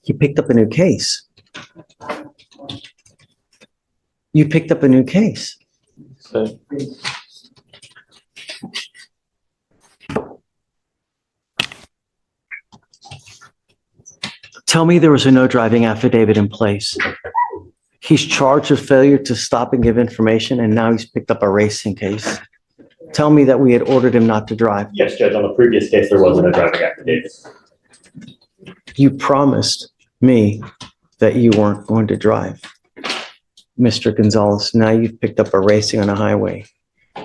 You picked up a new case. You picked up a new case. So, Tell me there was a no driving affidavit in place. He's charged with failure to stop and give information, and now he's picked up a racing case. Tell me that we had ordered him not to drive. Yes, Judge, on the previous case, there wasn't a driving affidavit. You promised me that you weren't going to drive. Mr. Gonzalez, now you've picked up a racing on a highway.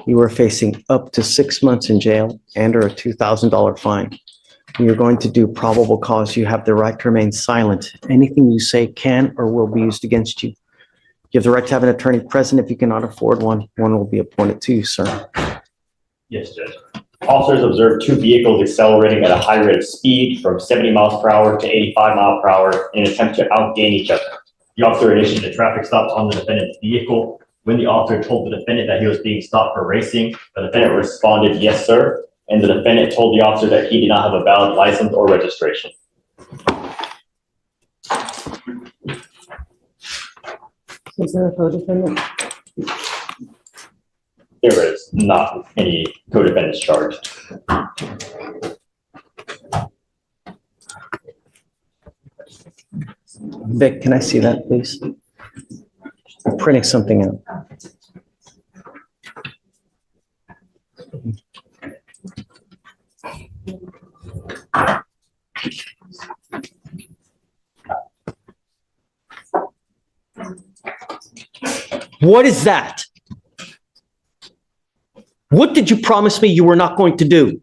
You are facing up to 6 months in jail and or a $2,000 fine. You're going to do probable cause. You have the right to remain silent. Anything you say can or will be used against you. You have the right to have an attorney present. If you cannot afford one, one will be appointed to you, sir. Yes, Judge. Officers observed two vehicles accelerating at a high rate of speed from 70 miles per hour to 85 miles per hour in an attempt to outgain each other. The officer initiated a traffic stop on the defendant's vehicle. When the officer told the defendant that he was being stopped for racing, the defendant responded, "Yes, sir." And the defendant told the officer that he did not have a valid license or registration. Is there a co-defendant? There is not any co-defendants charged. Vic, can I see that, please? I'm printing something out. What is that? What did you promise me you were not going to do?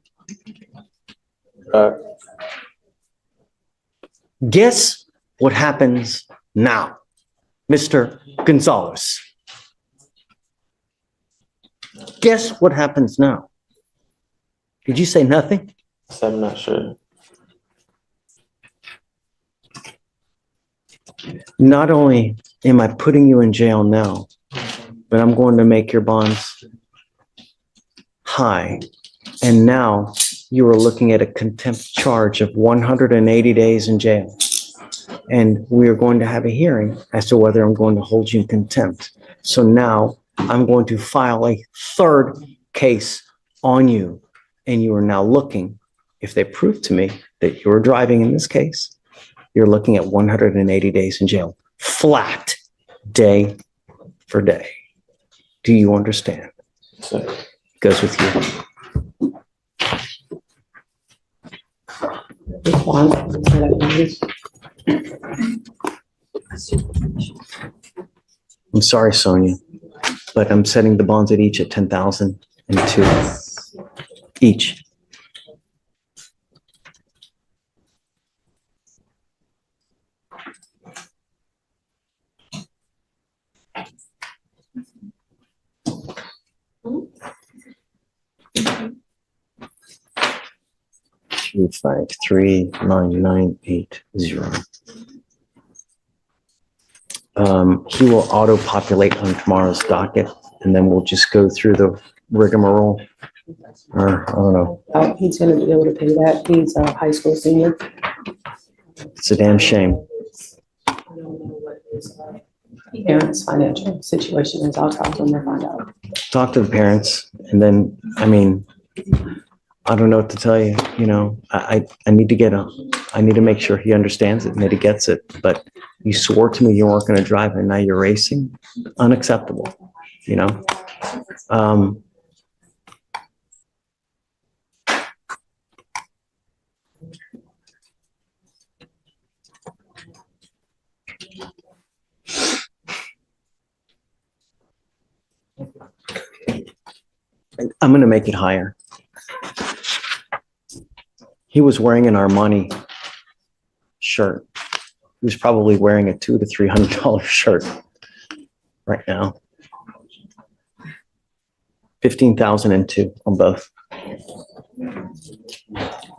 Guess what happens now, Mr. Gonzalez? Guess what happens now? Did you say nothing? so I'm not sure. Not only am I putting you in jail now, but I'm going to make your bonds high. And now you are looking at a contempt charge of 180 days in jail. And we are going to have a hearing as to whether I'm going to hold you in contempt. So now I'm going to file a third case on you. And you are now looking, if they prove to me that you're driving in this case, you're looking at 180 days in jail, flat, day for day. Do you understand? So, Goes with you. I'm sorry, Sonia, but I'm setting the bonds at each at 10,000 and 2 each. Two, 5, 3, 9, 9, 8, 0. He will auto-populate on tomorrow's docket, and then we'll just go through the rigmarole. Or, I don't know, He's gonna be able to pay that. He's a high school senior. it's a damn shame. I don't know what his parents' financial situation is. I'll talk to him and find out. Talk to the parents, and then, I mean, I don't know what to tell you, you know, I need to I need to make sure he understands it and that he gets it, but you swore to me you weren't gonna drive and now you're racing, unacceptable, you know? I'm gonna make it higher. He was wearing an Armani shirt. He was probably wearing a $200 to $300 shirt right now. 15,002 on both.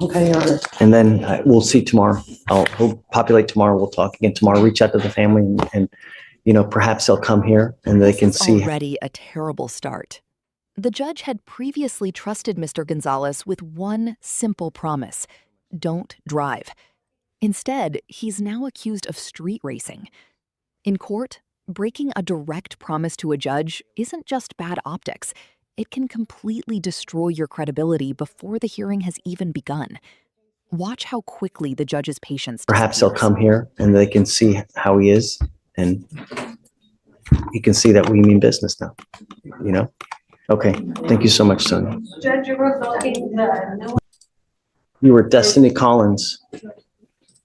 Okay, Your Honor. And then we'll see tomorrow. He'll populate tomorrow. We'll talk again tomorrow. Reach out to the family and you know, perhaps they'll come here and they can see. Already a terrible start. The judge had previously trusted Mr. Gonzalez with one simple promise: don't drive. Instead, he's now accused of street racing. In court, breaking a direct promise to a judge isn't just bad optics. It can completely destroy your credibility before the hearing has even begun. Watch how quickly the judge's patience Perhaps they'll disappears. come here and they can see how he is, and he can see that we mean business now, you know? Okay, thank you so much, Sonia. Judge, you were looking the new. You were Destiny Collins.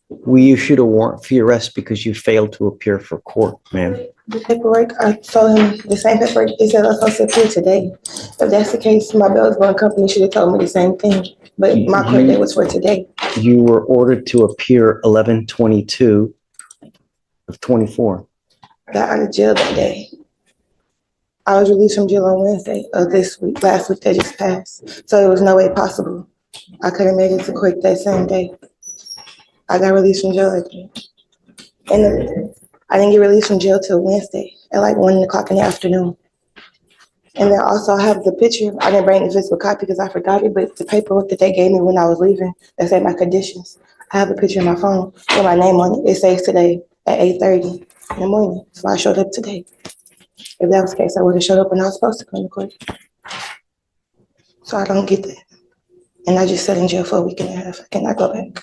We issued a warrant for your arrest because you failed to appear for court, ma'am. The paperwork, I told him the same paperwork he said I was supposed to appear today. If that's the case, my bail bond company should have told me the same thing, but my court date was for today. You were ordered to appear 11/22 of 24. Got out of jail that day. I was released from jail on Wednesday of this week, last week that just passed. So it was no way possible. I could have made it to court that same day. I got released from jail that day. And I didn't get released from jail till Wednesday at like 1 o'clock in the afternoon. And then also I have the picture. I didn't bring the physical copy because I forgot it, but the paperwork that they gave me when I was leaving, that said my conditions. I have a picture in my phone with my name on it. It says today at 8:30 in the morning. So I showed up today. If that was the case, I would have showed up when I was supposed to come to court. So I don't get that. And I just sat in jail for a week and a half. I cannot go back.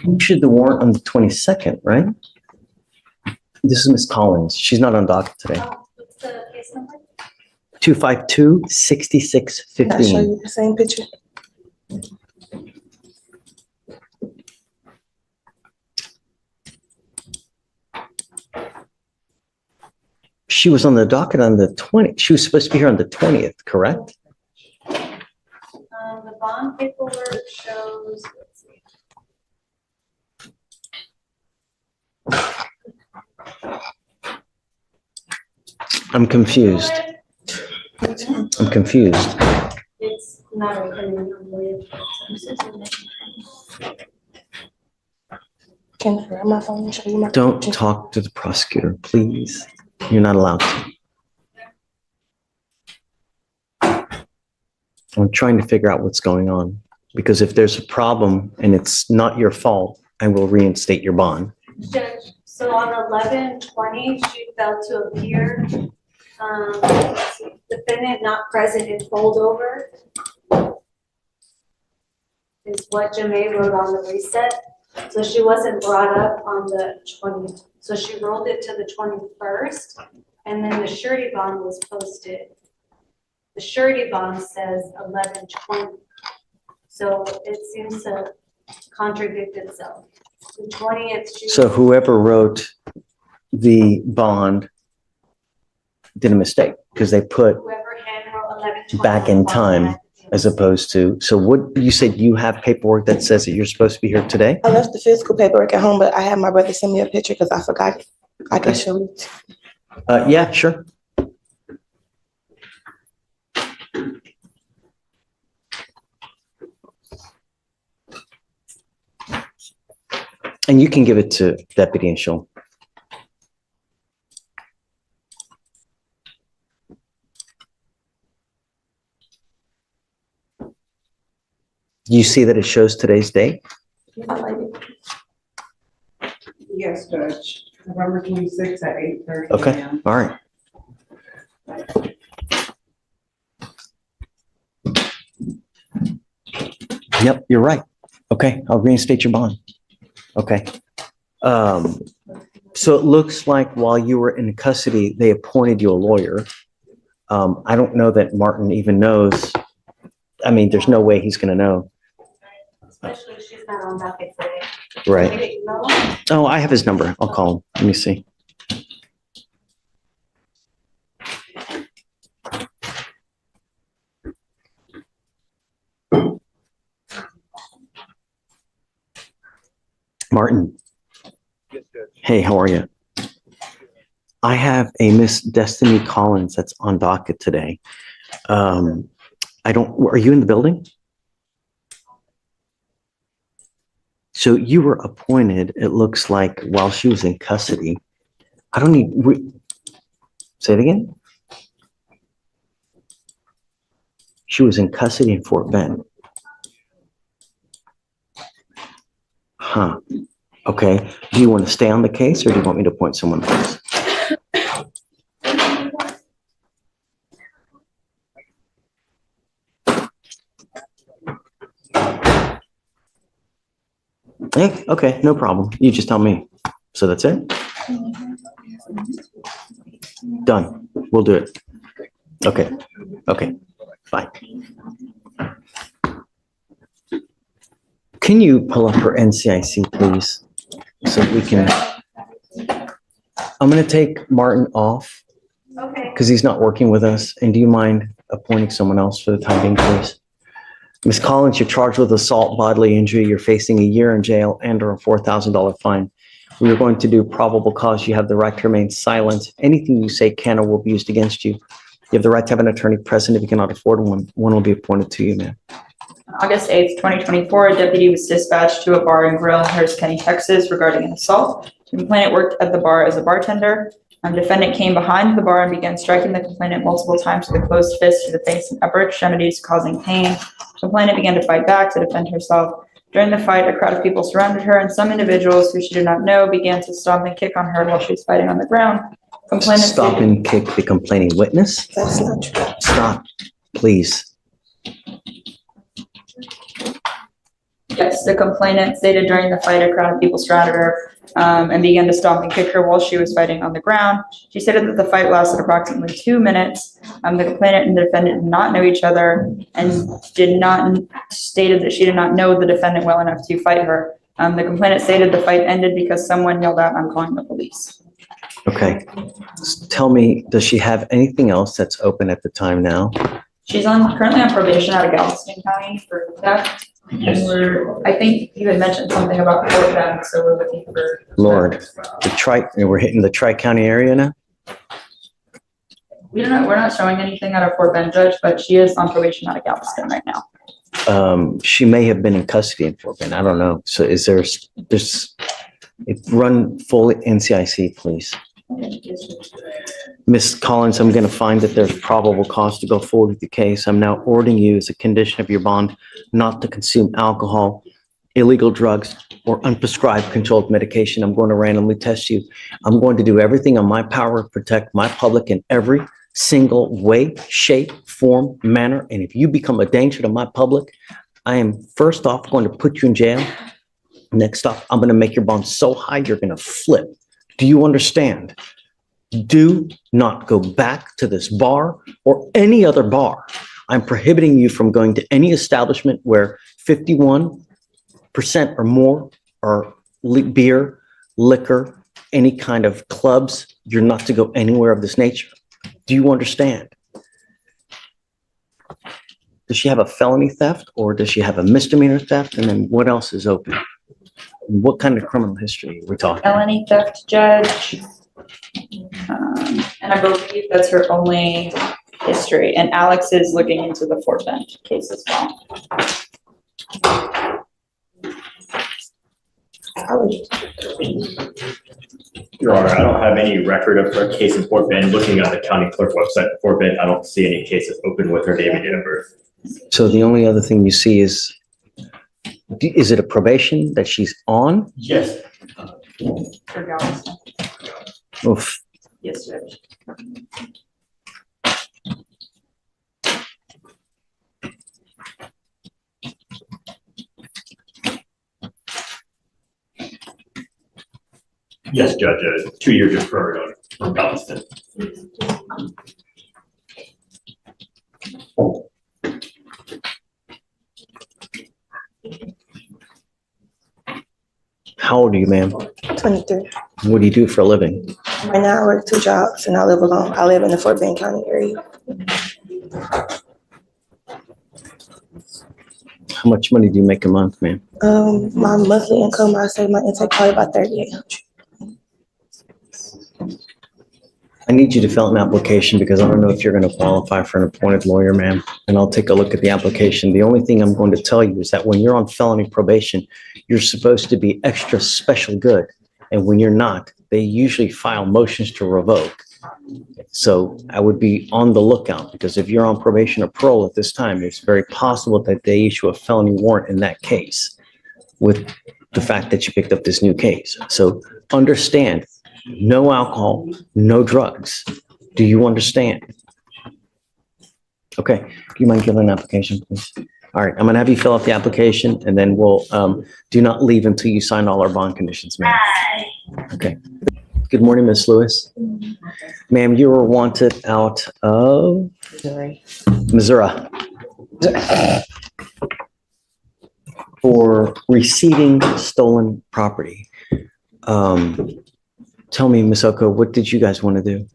You issued the warrant on the 22nd, right? This is Miss Collins. She's not on docket today. What's the case number? 252-6615. Can I show you the same picture? She was on the docket on the 20th. She was supposed to be here on the 20th, correct? The bond paperwork shows, let's see. I'm confused. I'm confused. It's not opening, I believe. Can I grab my phone and show you my Don't picture? talk to the prosecutor, please. You're not allowed to. I'm trying to figure out what's going on, because if there's a problem and it's not your fault, I will reinstate your bond. Judge, so on 11/20, she failed to appear. Defendant not present in holdover is what Jamae wrote on the reset. So she wasn't brought up on the 20th. So she rolled it to the 21st, and then the surety bond was posted. The surety bond says 11/20. So it seems to contradict itself. The 20th. So whoever wrote the bond did a mistake, because they put Whoever handwrote 11/20. back in time as opposed to, so what, you said you have paperwork that says that you're supposed to be here today? I left the physical paperwork at home, but I had my brother send me a picture because I forgot it. I can show you. Yeah, sure. And you can give it to Deputy and she'll. You see that it shows today's date? Yes, Judge. November 26th at 8:30 Okay, a.m. all right. Yep, you're right. Okay, I'll reinstate your bond. Okay. So it looks like while you were in custody, they appointed you a lawyer. I don't know that Martin even knows. I mean, there's no way he's gonna know. Especially if she's not on docket today. Right. Maybe, no? Oh, I have his number. I'll call him. Let me see. Martin. Hey, how are you? I have a Miss Destiny Collins that's on docket today. Are you in the building? So you were appointed, it looks like, while she was in custody. I don't need, say it again? She was in custody in Fort Bend. Huh. Okay. Do you want to stay on the case or do you want me to appoint someone else? Hey, okay, no problem. You just tell me. So that's it? Done. We'll do it. Okay. Okay. Fine. Can you pull up her NCIC, please? So we can. I'm going to take Martin off Okay. because he's not working with us. And do you mind appointing someone else for the time being, please? Ms. Collins, you're charged with assault, bodily injury. You're facing a year in jail and or a $4,000 fine. We are going to do probable cause. You have the right to remain silent. Anything you say can or will be used against you. You have the right to have an attorney present. If you cannot afford one, one will be appointed to you, ma'am. August 8th, 2024, a deputy was dispatched to a bar and grill in Harris County, Texas regarding an assault. The complainant worked at the bar as a bartender. Defendant came behind the bar and began striking the complainant multiple times with a closed fist to the face and upper extremities, causing pain. Complainant began to fight back to defend herself. During the fight, a crowd of people surrounded her, and some individuals who she did not know began to stomp and kick on her while she was fighting on the ground. Complainant Stop and kick the complaining witness. That's not true. Stop, please. Yes, the complainant stated during the fight, a crowd of people surrounded her and began to stomp and kick her while she was fighting on the ground. She stated that the fight lasted approximately 2 minutes. The complainant and the defendant did not know each other and stated that she did not know the defendant well enough to fight her. The complainant stated the fight ended because someone yelled out, "I'm calling the police." Okay. Tell me, does she have anything else that's open at the time now? She's currently on probation out of Galveston County for theft. Yes. And I think you had mentioned something about Fort Bend, so we're looking for. Lord, we're hitting the Tri-County area now? We're not showing anything out of Fort Bend, Judge, but she is on probation out of Galveston right now. She may have been in custody in Fort Bend. I don't know. So is run full NCIC, please. Ms. Collins, I'm going to find that there's probable cause to go forward with the case. I'm now ordering you as a condition of your bond not to consume alcohol, illegal drugs, or unprescribed controlled medication. I'm going to randomly test you. I'm going to do everything in my power to protect my public in every single way, shape, form, manner. And if you become a danger to my public, I am first off going to put you in jail. Next off, I'm going to make your bond so high you're going to flip. Do you understand? Do not go back to this bar or any other bar. I'm prohibiting you from going to any establishment where 51% or more are beer, liquor, any kind of clubs. You're not to go anywhere of this nature. Do you understand? Does she have a felony theft or does she have a misdemeanor theft? And then what else is open? What kind of criminal history are we talking? Felony theft, Judge. And I believe that's her only history. And Alex is looking into the Fort Bend case as well. Your Honor, I don't have any record of her case in Fort Bend. Looking at the county clerk website for Fort Bend, I don't see any cases open with her name and date of birth. So the only other thing you see is it a probation that she's on? Yes. For Galveston. Oof. Yes, Judge. Yes, Judge, 2 years deferred on Galveston. How old are you, ma'am? 23. What do you do for a living? Right now I work 2 jobs and I live alone. I live in the Fort Bend County area. How much money do you make a month, ma'am? My monthly income, I say my intake probably about 3,800. I need you to fill out an application because I don't know if you're going to qualify for an appointed lawyer, ma'am. And I'll take a look at the application. The only thing I'm going to tell you is that when you're on felony probation, you're supposed to be extra special good. And when you're not, they usually file motions to revoke. So I would be on the lookout, because if you're on probation or parole at this time, it's very possible that they issue a felony warrant in that case with the fact that you picked up this new case. So understand, no alcohol, no drugs. Do you understand? Okay, do you mind giving an application, please? All right, I'm gonna have you fill out the application, and then we'll, do not leave until you sign all our bond conditions, ma'am. Okay. Good morning, Ms. Lewis. Ma'am, you were wanted out of Missouri for receiving stolen property. Tell me, Ms. Oko, what did you guys want to do?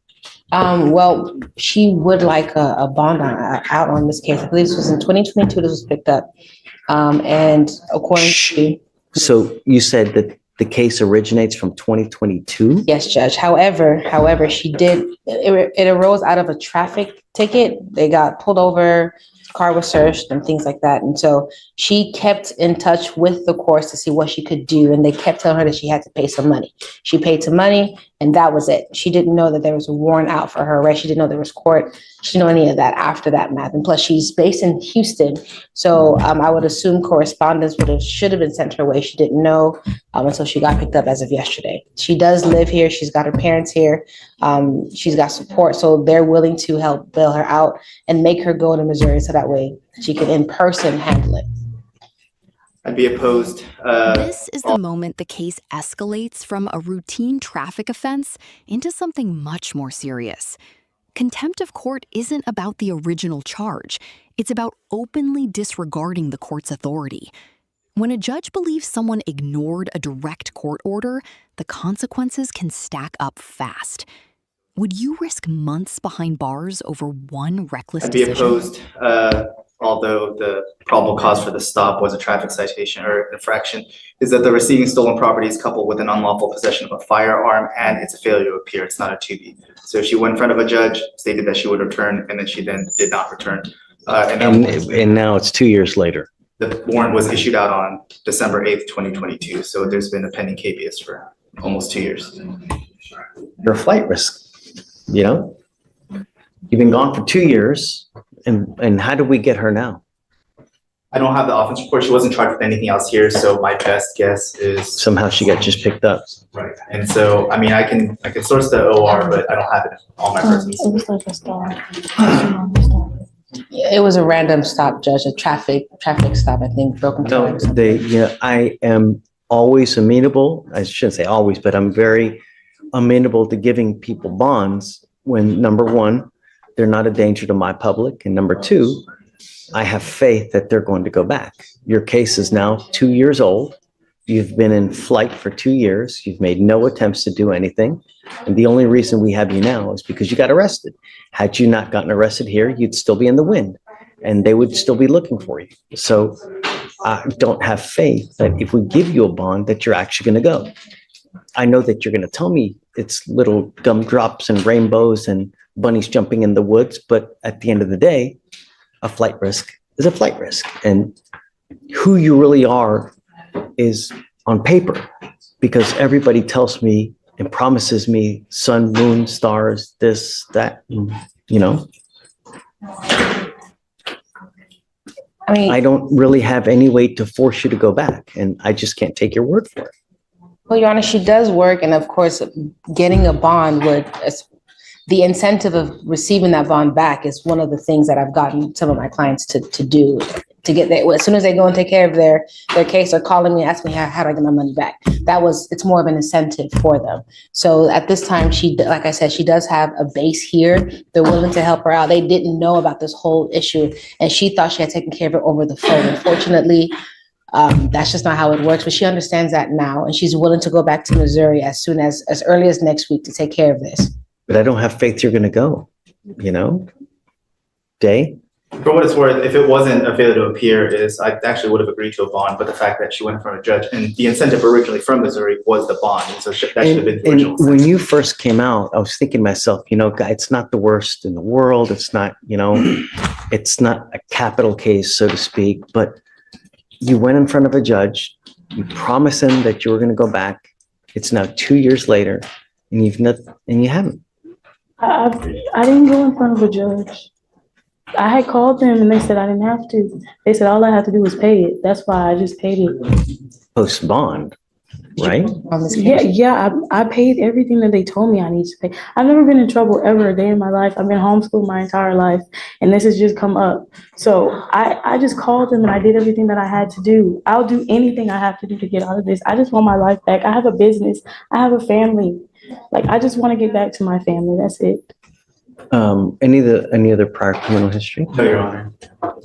Well, she would like a bond out on this case. I believe this was in 2022, this was picked up. And according to. So you said that the case originates from 2022? Yes, Judge. However, she did, it arose out of a traffic ticket. They got pulled over, car was searched and things like that. And so she kept in touch with the courts to see what she could do. And they kept telling her that she had to pay some money. She paid some money and that was it. She didn't know that there was a warrant out for her arrest. She didn't know there was court. She didn't know any of that after that math. And plus she's based in Houston. So I would assume correspondence should have been sent her way. She didn't know until she got picked up as of yesterday. She does live here. She's got her parents here. She's got support. So they're willing to help bail her out and make her go to Missouri so that way she can in person handle it. I'd be opposed. This is the moment the case escalates from a routine traffic offense into something much more serious. Contempt of court isn't about the original charge. It's about openly disregarding the court's authority. When a judge believes someone ignored a direct court order, the consequences can stack up fast. Would you risk months behind bars over one reckless I'd be decision? opposed, although the probable cause for the stop was a traffic citation or infraction, is that the receiving stolen property is coupled with an unlawful possession of a firearm and it's a failure to appear. It's not a 2B. So she went in front of a judge, stated that she would return, and then she then did not return. And now it's 2 years later. The warrant was issued out on December 8th, 2022. So there's been a pending habeas for almost 2 years. You're a flight risk, you know? You've been gone for 2 years, and how do we get her now? I don't have the offense report. She wasn't charged with anything else here, so my best guess is Somehow she got just picked up. right. And so, I mean, I can source the OR, but I don't have it on my person. It was like a stop. It was a random stop, Judge, a traffic stop, I think, broken No, flag or something. I am always amenable, I shouldn't say always, but I'm very amenable to giving people bonds when, number one, they're not a danger to my public, and number two, I have faith that they're going to go back. Your case is now 2 years old. You've been in flight for 2 years. You've made no attempts to do anything. And the only reason we have you now is because you got arrested. Had you not gotten arrested here, you'd still be in the wind and they would still be looking for you. So I don't have faith that if we give you a bond that you're actually going to go. I know that you're going to tell me it's little gumdrops and rainbows and bunnies jumping in the woods, but at the end of the day, a flight risk is a flight risk. And who you really are is on paper, because everybody tells me and promises me sun, moon, stars, this, that, you know. I mean, I don't really have any way to force you to go back, and I just can't take your word for it. well, Your Honor, she does work, and of course, getting a bond would, the incentive of receiving that bond back is one of the things that I've gotten some of my clients to do, to get there. As soon as they go and take care of their case, they're calling me, asking me, how do I get my money back? It's more of an incentive for them. So at this time, like I said, she does have a base here. They're willing to help her out. They didn't know about this whole issue, and she thought she had taken care of it over the phone. Unfortunately, that's just not how it works, but she understands that now, and she's willing to go back to Missouri as early as next week to take care of this. But I don't have faith you're going to go, you know? Day? For what it's worth, if it wasn't a failure to appear, I actually would have agreed to a bond, but the fact that she went in front of a judge, and the incentive originally from Missouri was the bond, and so that should have been the original. And when you first came out, I was thinking to myself, you know, guy, it's not the worst in the world. It's not, you know, it's not a capital case, so to speak, but you went in front of a judge, you promised him that you were going to go back. It's now 2 years later, and you haven't. I didn't go in front of a judge. I had called them and they said I didn't have to. They said all I had to do was pay it. That's why I just paid it. Post bond, right? Yeah, I paid everything that they told me I need to pay. I've never been in trouble ever a day in my life. I've been homeschooled my entire life, and this has just come up. So I just called them and I did everything that I had to do. I'll do anything I have to do to get out of this. I just want my life back. I have a business. I have a family. Like, I just want to get back to my family. That's it. Any other prior criminal history? No, Your Honor.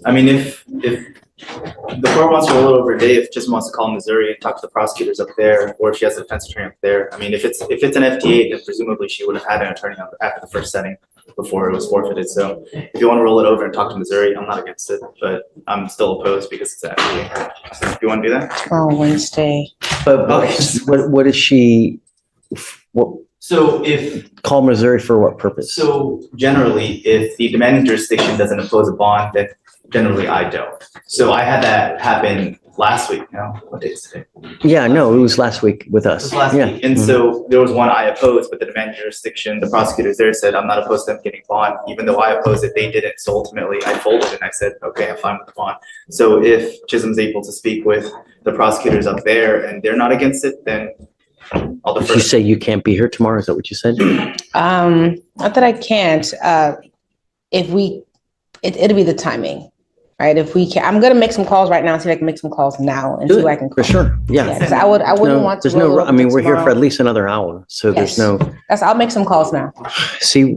I mean, if the court wants to roll it over a day, if Chisholm wants to call Missouri and talk to the prosecutors up there, or if she has a defense attorney up there, I mean, if it's an FTA, then presumably she would have had an attorney after the first setting before it was forfeited. So if you want to roll it over and talk to Missouri, I'm not against it, but I'm still opposed because it's an FTA. So if you want to do that? Oh, Wednesday. But what is she, what, So if call Missouri for what purpose? So generally, if the demanding jurisdiction doesn't impose a bond, then generally I don't. So I had that happen last week. No, what day is today? Yeah, no, it was last week with It us. was last Yeah. week. And so there was one I opposed, but the demanding jurisdiction, the prosecutors there said, I'm not opposed to them getting bond. Even though I opposed it, they didn't. So ultimately I folded and I said, okay, I'm fine with the bond. So if Chisholm's able to speak with the prosecutors up there and they're not against it, then I'll Did defer. you say you can't be here tomorrow? Is that what you said? Not that I can't. It'll be the timing, right? If we can, I'm gonna make some calls right now, see if I can make some calls now and see Do who I it, can for call. sure. Yeah, Yeah. because I wouldn't No, want to. there's no, roll I mean, over we're here for tomorrow. at least another hour. So there's Yes. no, I'll make some calls now. see,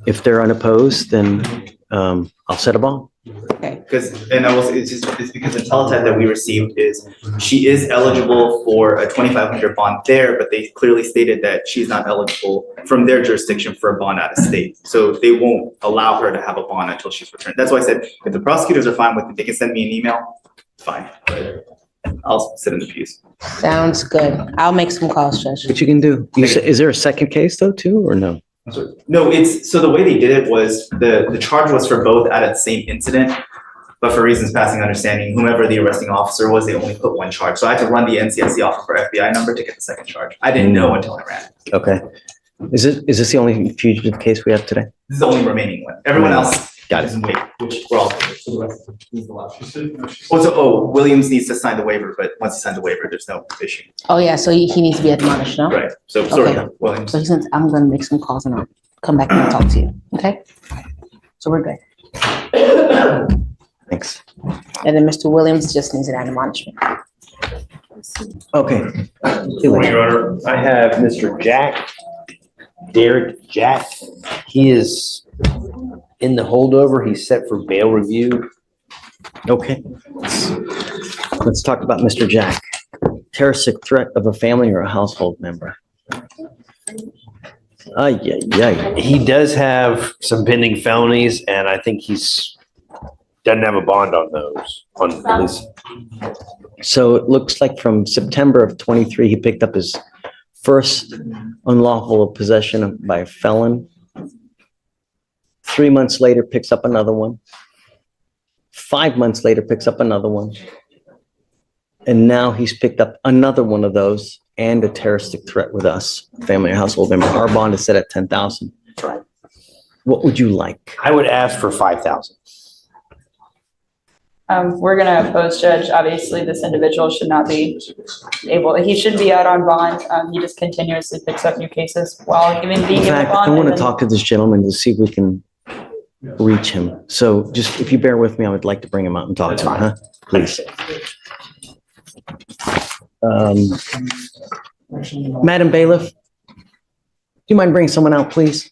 if they're unopposed, then I'll set a bond. Because, and I will say, it's because the teletype that we received is, she is eligible for a 2,500 bond there, but they clearly stated that she's not eligible from their jurisdiction for a bond out of state. So they won't allow her to have a bond until she's returned. That's why I said, if the prosecutors are fine with it, they can send me an email, fine. But I'll sit in the pews. Sounds good. I'll make some calls, Judge. What you can do. You say, is there a second case though, too, or no? No, so the way they did it was, the charge was for both out of the same incident. But for reasons passing understanding, whomever the arresting officer was, they only put one charge. So I had to run the NCIC off of her FBI number to get the second charge. I didn't know until I ran it. Okay. Is this the only fugitive case we have today? This is the only remaining one. Everyone else Got is in wait, which we're all. Williams needs to sign the waiver, but once he signs the waiver, there's no issue. Oh, yeah, so he needs to be admonished, no? Right, so sorry, Okay. Williams. So he says, I'm gonna make some calls and I'll come back and talk to you, okay? So we're good. Thanks. And then Mr. Williams just needs an admonishment. Okay. Your Honor, I have Mr. Derek Jack. He is in the holdover. He's set for bail review. Okay. Let's talk about Mr. Jack. Terroristic threat of a family or a household member. Yeah. He does have some pending felonies, and I think doesn't have a bond on those, on at least. So it looks like from September of 23, he picked up his first unlawful possession by a felon. 3 months later, picks up another one. 5 months later, picks up another one. And now he's picked up another one of those and a terroristic threat with us, family or household member. Our bond is set at 10,000. What would you like? I would ask for 5,000. We're gonna oppose, Judge. Obviously, this individual should not be he should be out on bond. He just continuously picks up new cases while even being In given a fact, bond. I want and to then- talk to this gentleman to see if we can reach him. So just, if you bear with me, I would like to bring him out and talk to him, huh? Please. Madam Bailiff, do you mind bringing someone out, please?